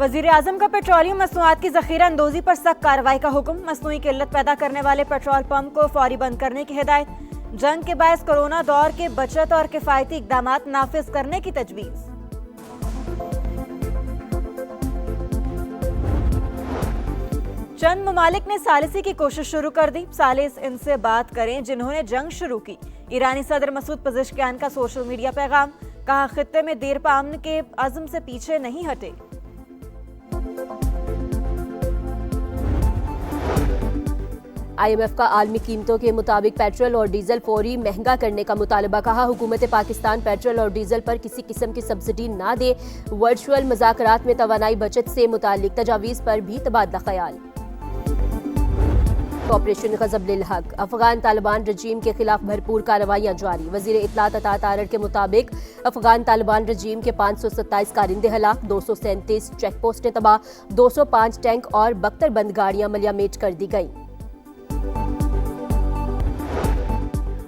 वजीर आजम का पेट्रोलियम मसनूआत की जखीरा अंदोजी पर सख्त कार्रवाई का हुक्म। मसनूई किल्लत पैदा करने वाले पेट्रोल पंप को फौरी बंद करने की हिदायत। जंग के बायस कोरोना दौर के बचत और किफायती इकदामात नाफिज करने की तजवीज़। चंद ममालिक ने सालिसी की कोशिश शुरू कर दी। सालिस इनसे बात करें जिन्होंने जंग शुरू की। ईरानी सदर मसूद पज़ेश्कियान का सोशल मीडिया पैगाम, कहा खित्ते में देर पा अमन के अज़्म से पीछे नहीं हटे। IMF का आलमी कीमतों के मुताबिक पेट्रोल और डीजल फौरी महंगा करने का मुतालबा। कहा हुकूमत पाकिस्तान पेट्रोल और डीजल पर किसी किस्म की सब्सिडी ना दे। वर्चुअल मुज़ाकरात में तवानाई बचत से मुतालिक तजावीज़ पर भी तबादला ख्याल। ऑपरेशन ग़ज़ब-उल हक़, अफगान तालिबान रजीम के खिलाफ भरपूर कार्रवाइयाँ जारी। वज़ीर इत्तलात अता तारड़ के मुताबिक अफगान तालिबान रजीम के 527 कारिंदे हलाक, 237 चेक पोस्टें तबाह, 205 टैंक और बख्तरबंद गाड़ियाँ मलियामेट कर दी गईं।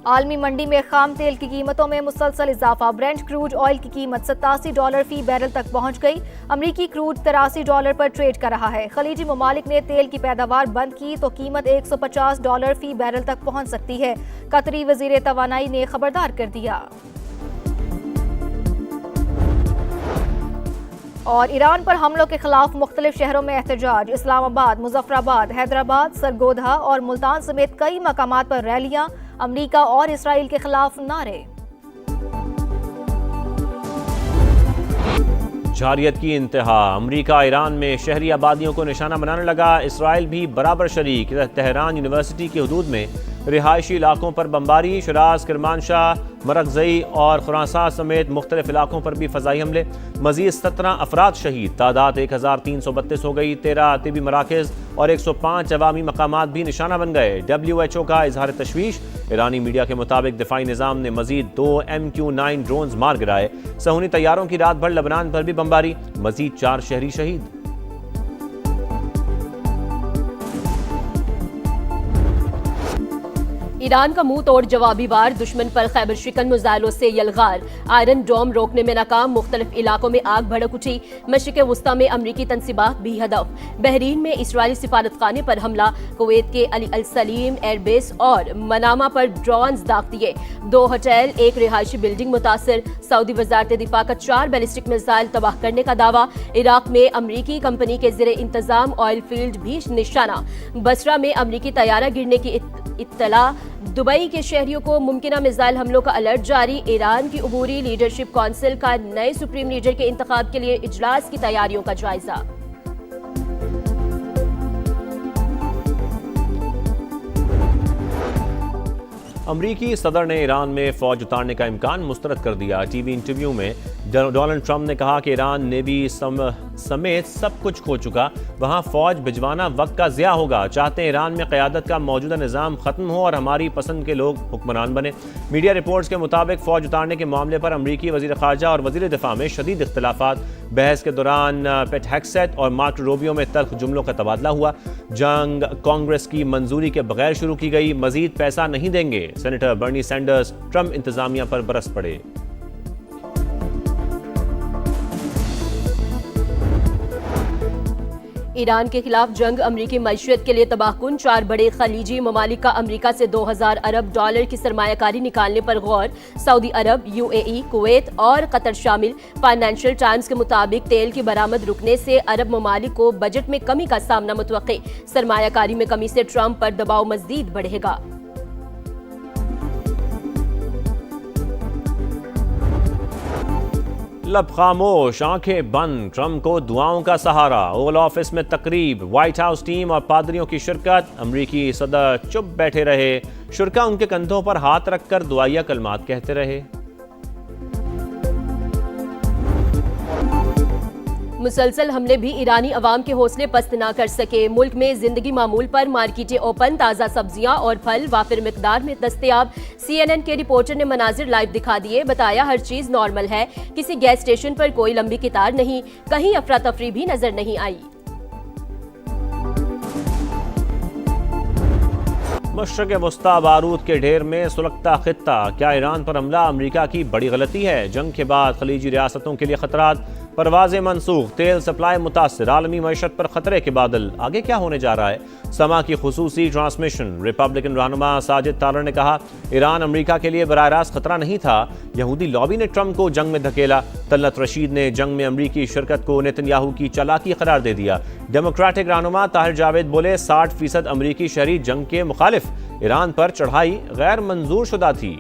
आलमी मंडी में खाम तेल की कीमतों में मुसलसल इजाफा। ब्रेंट क्रूड ऑयल की कीमत $87 फी बैरल तक पहुंच गई। अमरीकी क्रूड $83 पर ट्रेड कर रहा है। खलीजी ममालिक ने तेल की पैदावार बंद की तो कीमत $150 फी बैरल तक पहुंच सकती है। कतरी वजीर तवानाई ने खबरदार कर दिया। और ईरान पर हमलों के खिलाफ मुख्तलिफ शहरों में एहतजाज। इस्लामाबाद, मुजफ्फराबाद, हैदराबाद, सरगोधा और मुल्तान समेत कई मकामात पर रैलियां। अमरीका और इसराइल के खिलाफ नारे। जारियत की इंतहा। अमरीका ईरान में शहरी आबादियों को निशाना बनाने लगा। इसराइल भी बराबर शरीक। तेहरान यूनिवर्सिटी की हदूद में रिहायशी इलाकों पर बमबारी। शिराज, किरमानशाह, मरकज़ई और खुरासान समेत मुख्तलिफ इलाकों पर भी फ़ज़ाई हमले। मज़ीद 17 अफराद शहीद। तादाद 1332 हो गई। 13 तिबी मराकज़ और 105 अवामी मकामात भी निशाना बन गए। WHO का इजहार तशवीश। ईरानी मीडिया के मुताबिक दिफाई निज़ाम ने मज़ीद 2 MQ-9 ड्रोन्स मार गिराए। सहूनी तैयारों की रात भर लबनान पर भी बमबारी। मज़ीद 4 शहरी शहीद। ईरान का मुंह तोड़ जवाबी वार। दुश्मन पर खैबर शिकन मिसाइलों से यलगार। आयरन डोम रोकने में नाकाम। मुख्तलिफ इलाकों में आग भड़क उठी। मशरिक़ वुस्ता में अमरीकी तनसीबात भी हदफ। बहरीन में इसराइली सिफारतखाने पर हमला। कुवैत के अली अल सलीम एयरबेस और मनामा पर ड्रोन्स दाग दिए। 2 होटल, 1 रिहायशी बिल्डिंग मुतासर। सऊदी वजारत दिफा का 4 बैलिस्टिक मिसाइल तबाह करने का दावा। इराक में अमरीकी कंपनी के ज़ेरे इंतजाम ऑयल फील्ड भी निशाना। बसरा में अमरीकी तैयारा गिरने की इत्तला। दुबई के शहरियों को मुमकिना मिसाइल हमलों का अलर्ट जारी। ईरान की अबूरी लीडरशिप काउंसिल का नए सुप्रीम लीडर के इंतखाब के लिए इजलास की तैयारियों का जायजा। अमरीकी सदर ने ईरान में फौज उतारने का इम्कान मुस्तरद कर दिया। टीवी इंटरव्यू में डोनाल्ड ट्रंप ने कहा कि ईरान नेवी समेत सब कुछ खो चुका, वहां फौज भिजवाना वक्त का ज़िया होगा। चाहते हैं ईरान में क़यादत का मौजूदा निज़ाम ख़त्म हो और हमारी पसंद के लोग हुक्मरान बने। मीडिया रिपोर्ट्स के मुताबिक फ़ौज उतारने के मामले पर अमरीकी वज़ीर ख़ारजा और वज़ीर दिफ़ा में शदीद इख्तिलाफ़ात। बहस के दौरान पेट हेक्सेट और मार्क रूबियो में तल्ख जुमलों का तबादला हुआ। जंग कांग्रेस की मंजूरी के बगैर शुरू की गई। मज़ीद पैसा नहीं देंगे। सेनेटर बर्नी सैंडर्स ट्रंप इंतज़ामिया पर बरस पड़े। ईरान के खिलाफ जंग अमरीकी मईशत के लिए तबाहकुन। 4 बड़े खलीजी ममालिक का अमरीका से $2000 अरब की सरमायाकारी निकालने पर गौर। सऊदी अरब, UAE, कुवैत और कतर शामिल। फाइनेंशियल टाइम्स के मुताबिक तेल की बरामद रुकने से अरब ममालिक को बजट में कमी का सामना मुतवक्के। सरमायाकारी में कमी से ट्रंप पर दबाव मज़ीद बढ़ेगा। लब खामोश, आंखें बंद। ट्रंप को दुआओं का सहारा। ओवल ऑफिस में तकरीब। व्हाइट हाउस टीम और पादरियों की शिरकत। अमरीकी सदर चुप बैठे रहे। शुरका उनके कंधों पर हाथ रखकर दुआया कलमात कहते रहे। मुसलसल हमले भी ईरानी अवाम के हौसले पस्त न कर सके। मुल्क में जिंदगी मामूल पर मार्केटें ओपन। ताज़ा सब्जियां और फल वाफिर मिकदार में दस्तयाब। CNN के रिपोर्टर ने मनाजिर लाइव दिखा दिए। बताया हर चीज नॉर्मल है। किसी गैस स्टेशन पर कोई लंबी कतार नहीं। कहीं अफरा तफरी भी नजर नहीं आई। मशरक़ वस्ता बारूद के ढेर में सुलगता खित्ता। क्या ईरान पर हमला अमरीका की बड़ी गलती है? जंग के बाद खलीजी रियासतों के लिए खतरात। परवाज़ें मनसूख, तेल सप्लाई मुतासर, आलमी मईशत पर खतरे के बादल। आगे क्या होने जा रहा है? समा की खुसूसी ट्रांसमिशन। रिपब्लिकन रहनुमा साजिद तालर ने कहा, ईरान अमेरिका के लिए बराह रास्त खतरा नहीं था, यहूदी लॉबी ने ट्रंप को जंग में धकेला। तलत रशीद ने जंग में अमरीकी शिरकत को नेतन्याहू की चालाकी करार दे दिया। डेमोक्रेटिक रहनुमा ताहिर जावेद बोले, 60% अमरीकी शहरी जंग के मुखालिफ, ईरान पर चढ़ाई गैर मंजूर शुदा थी।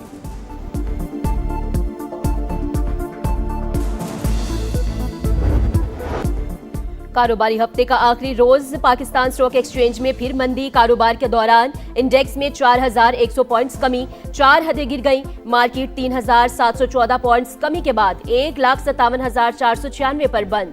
कारोबारी हफ्ते का आखिरी रोज पाकिस्तान स्टॉक एक्सचेंज में फिर मंदी। कारोबार के दौरान इंडेक्स में 4100 पॉइंट्स कमी, 4 हदें गिर गईं। मार्केट 3714 पॉइंट्स कमी के बाद 1,57,496 पर बंद।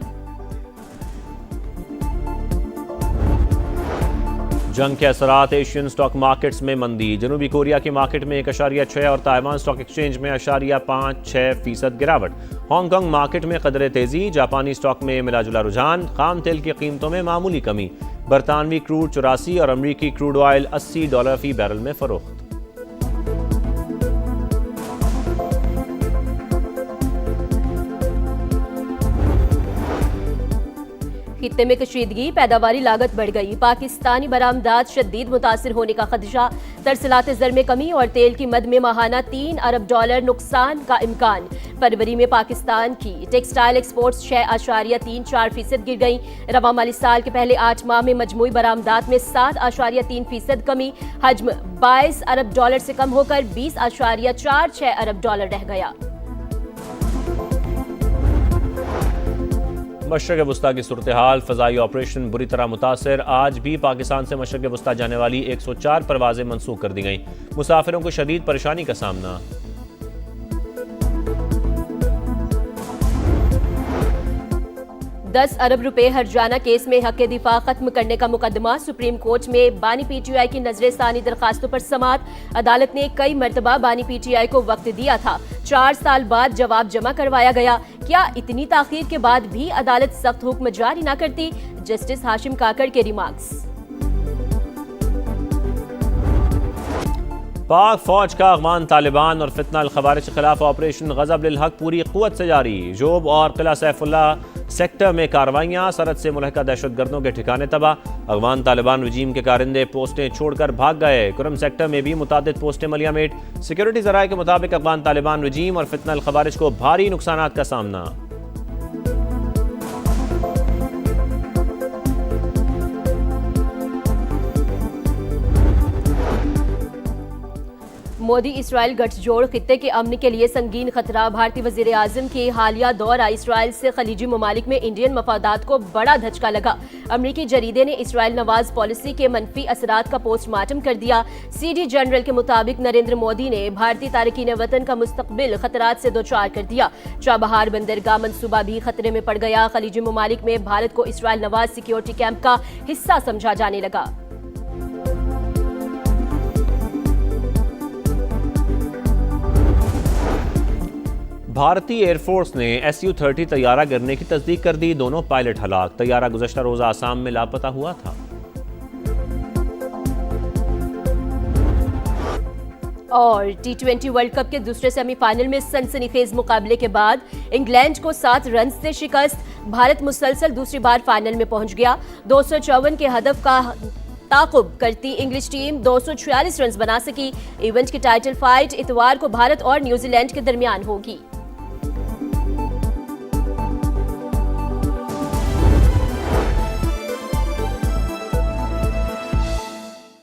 जंग के असरात एशियन स्टॉक मार्केट्स में मंदी। जनूबी कोरिया के मार्केट में 1.6 और ताइवान स्टॉक एक्सचेंज में 0.56% गिरावट। हांगकांग मार्केट में कदरे तेजी। जापानी स्टॉक में मिलाजुला रुझान। खाम तेल की कीमतों में मामूली कमी। बरतानवी क्रूड 84 और अमरीकी क्रूड ऑयल $80 फी बैरल में फरोख्त। खित्ते में कशीदगी, पैदावारी लागत बढ़ गई। पाकिस्तानी बरामदात शदीद मुतासिर होने का खदशा। तरसलात ज़र में कमी और तेल की मद में माहाना $3 अरब नुकसान का इम्कान। फरवरी में पाकिस्तान की टेक्सटाइल एक्सपोर्ट्स 6.34% गिर गई। रवा माली साल के पहले 8 माह में मजमूई बरामदात में 7.3% कमी। हज्म $22 अरब से कम होकर $20.46 अरब रह गया। मशरक़ वस्ता की सूरत हाल। फ़ज़ाई ऑपरेशन बुरी तरह मुतासर। आज भी पाकिस्तान से मशरक़ वस्ता जाने वाली 104 परवाज़ें मनसूख कर दी गईं। मुसाफिरों को शदीद परेशानी का सामना। $10 अरब हर्जाना केस में हक़ दिफा खत्म करने का मुकदमा। सुप्रीम कोर्ट में बानी PTI की नजरसानी दरखास्तों पर समात। अदालत ने कई मरतबा बानी PTI को वक्त दिया था, 4 साल बाद जवाब जमा करवाया गया। क्या इतनी ताखीर के बाद भी अदालत सख्त हुक्म जारी न करती? जस्टिस हाशिम काकड़ के रिमार्क्स। पाक फौज का अफगान तालिबान और फितना अल खवारिज के खिलाफ ऑपरेशन गज़ब लिल हक पूरी क़ुव्वत से जारी। जोब और किला सैफुल्लाह सेक्टर में कार्रवाइयाँ। सरहद से मुलहका दहशतगर्दों के ठिकाने तबाह। अफगान तालिबान रजीम के कारिंदे पोस्टें छोड़कर भाग गए। कुरम सेक्टर में भी मुतादिद पोस्टें मलियामेट। सिक्योरिटी ज़राए के मुताबिक अफगान तालिबान रजीम और फितना अल खवारिज को भारी नुकसानात का सामना। मोदी इसराइल गठजोड़ खित्ते के अमन के लिए संगीन खतरा। भारतीय वजीर आजम के हालिया दौरा इसराइल से खलीजी ममालिक में इंडियन मफादात को बड़ा धचका लगा। अमरीकी जरीदे ने इसराइल नवाज पॉलिसी के मनफी असरात का पोस्टमार्टम कर दिया। CD जनरल के मुताबिक नरेंद्र मोदी ने भारतीय तारकीन वतन का मुस्तकबिल खतरात से दोचार कर दिया। चाबहार बंदरगाह मंसूबा भी खतरे में पड़ गया। खलीजी ममालिक में भारत को इसराइल नवाज सिक्योरिटी कैंप का हिस्सा समझा जाने लगा। भारतीय एयरफोर्स ने Su-30 तैयारा गिरने की तस्दीक कर दी। दोनों पायलट हलाक। तैयारा गुज़श्ता रोज़ आसाम में लापता हुआ था। और T20 वर्ल्ड कप के दूसरे सेमीफाइनल में सनसनीखेज मुकाबले के बाद इंग्लैंड को 7 रन से शिकस्त। भारत मुसलसल दूसरी बार फाइनल में पहुंच गया। 254 के हदफ का ताकुब करती इंग्लिश टीम 246 रन बना सकी। इवेंट की टाइटल फाइट इतवार को भारत और न्यूजीलैंड के दरमियान होगी।